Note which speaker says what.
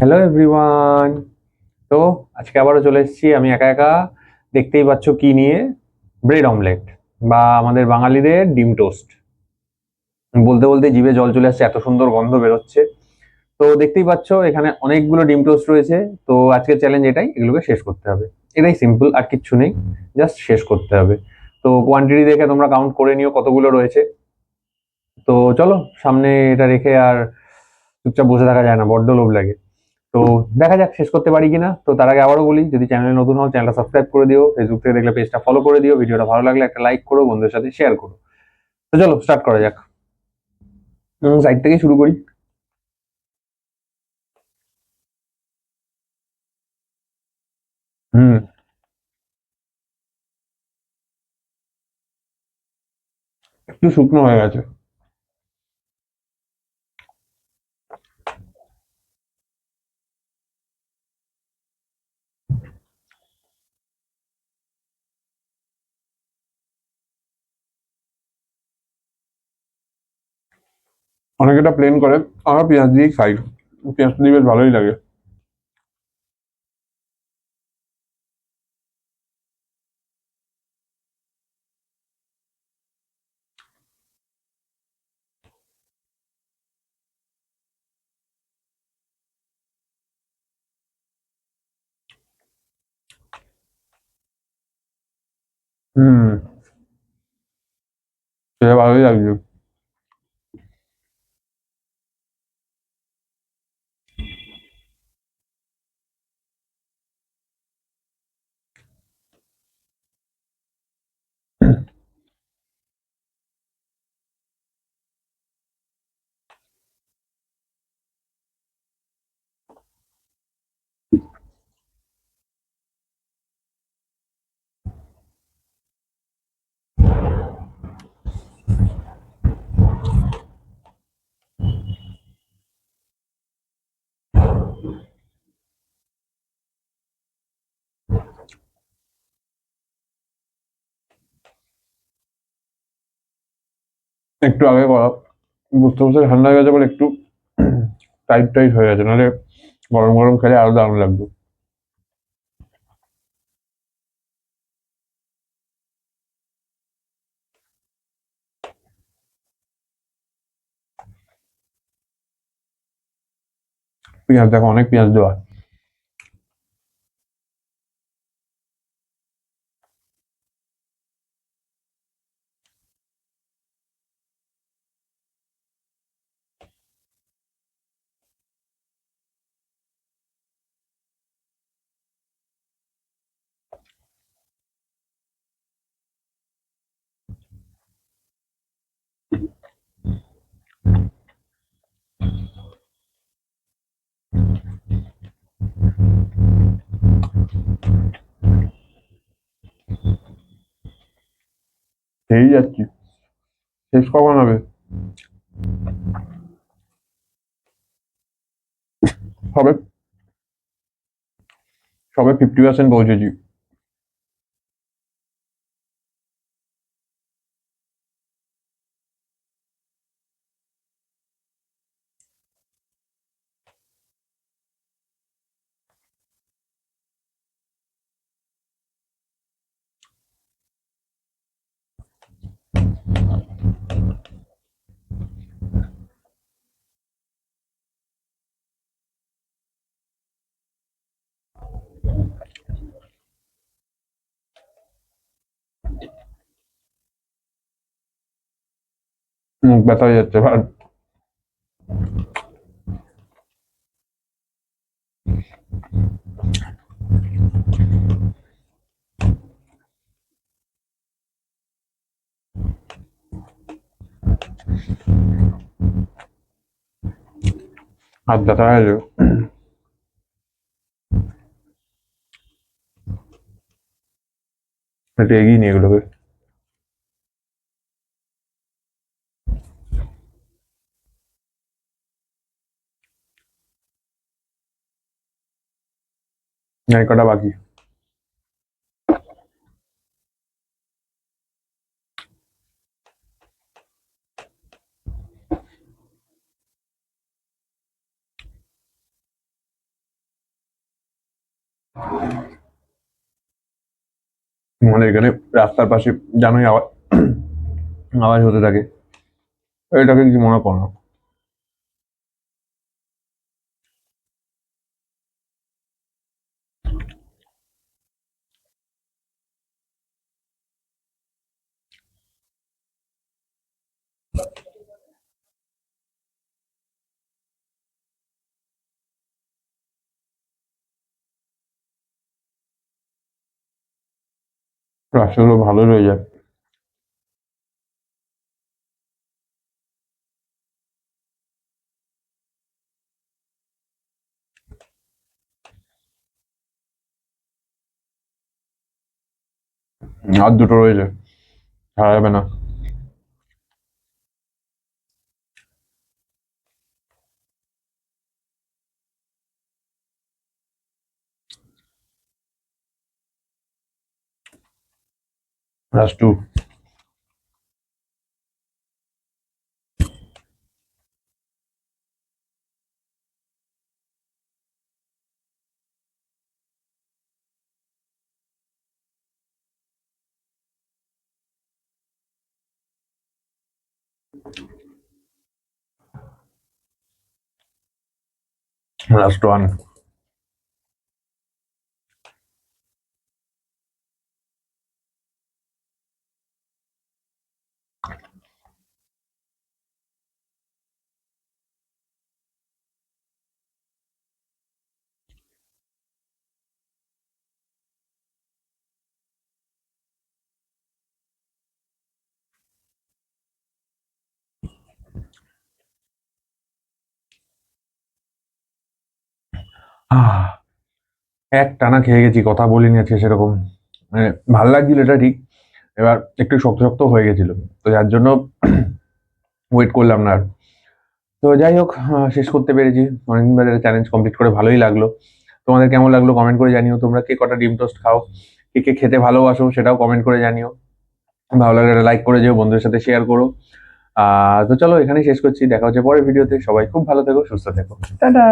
Speaker 1: Hello everyone. তো আজকে আবারও চলে এসেছি আমি একা একা। দেখতেই পাচ্ছ কি নিয়ে, ব্রেড অমলেট বা আমাদের বাঙালিদের ডিম টোস্ট। বলতে বলতে জিভে জল চলে আসছে, এত সুন্দর গন্ধ বেরোচ্ছে। তো দেখতেই পাচ্ছ এখানে অনেকগুলো ডিম টোস্ট রয়েছে। তো আজকের চ্যালেঞ্জ এটাই, এগুলোকে শেষ করতে হবে। এটাই সিম্পল, আর কিচ্ছু নেই, জাস্ট শেষ করতে হবে। তো কোয়ান্টিটি দেখে তোমরা কাউন্ট করে নিও কতগুলো রয়েছে। তো চলো সামনে এটা রেখে আর চুপচাপ বসে থাকা যায় না, বড্ড লোভ লাগে। তো দেখা যাক শেষ করতে পারি কিনা। তো তার আগে আবারও বলি, যদি চ্যানেলে নতুন হও চ্যানেলটা সাবস্ক্রাইব করে দিও, ফেসবুক থেকে দেখলে পেজটা ফলো করে দিও, ভিডিওটা ভালো লাগলে একটা লাইক করো, বন্ধুদের সাথে শেয়ার করো। তো চলো স্টার্ট করা যাক। সাইড থেকে শুরু করি। হুম, একটু শুকনো হয়ে গেছে। অনেকে এটা প্লেন করে, আমরা পেঁয়াজ দিয়েই খাই। পেঁয়াজ দিয়ে বেশ ভালোই লাগে। হুম, সেটা ভালোই লাগছে। একটু আগে করা, বুঝতে বুঝতে ঠান্ডা হয়ে গেছে বলে একটু টাইট টাইট হয়ে গেছে, নাহলে গরম গরম খেলে আরো দারুণ লাগবে। পেঁয়াজ দেখো, অনেক পেঁয়াজ দেওয়া। খেয়েই যাচ্ছি, শেষ কখন হবে? সবে সবে 50% পৌঁছেছি। মুখ ব্যথা হয়ে যাচ্ছে এবার। হাত ব্যথা হয়ে যাবে। একটু এগিয়ে নিয়ে এগুলোকে। আর কটা বাকি। মানে এখানে রাস্তার পাশে জানোই আওয়াজ আওয়াজ হতে থাকে, এটাকে কি মনে করো না? রাস্তাগুলো ভালো রয়ে যায়। আর দুটো রয়েছে, ছাড়া যাবে না। Last two. Last one. এক টানা খেয়ে গেছি, কথা বলিনি আজকে সেরকম। মানে ভাল লাগছিল এটা ঠিক, এবার একটু শক্ত শক্ত হয়ে গেছিল, তো যার জন্য ওয়েট করলাম না আর। তো যাই হোক, শেষ করতে পেরেছি। অনেকদিন বাজারে চ্যালেঞ্জ কমপ্লিট করে ভালোই লাগলো। তোমাদের কেমন লাগলো কমেন্ট করে জানিও। তোমরা কে কটা ডিম টোস্ট খাও, কে কে খেতে ভালোবাসো সেটাও কমেন্ট করে জানিও। ভালো লাগলে একটা লাইক করে যেও, বন্ধুদের সাথে শেয়ার করো। তো চলো এখানেই শেষ করছি, দেখা হচ্ছে পরের ভিডিওতে। সবাই খুব ভালো থেকো, সুস্থ থেকো, টাটা।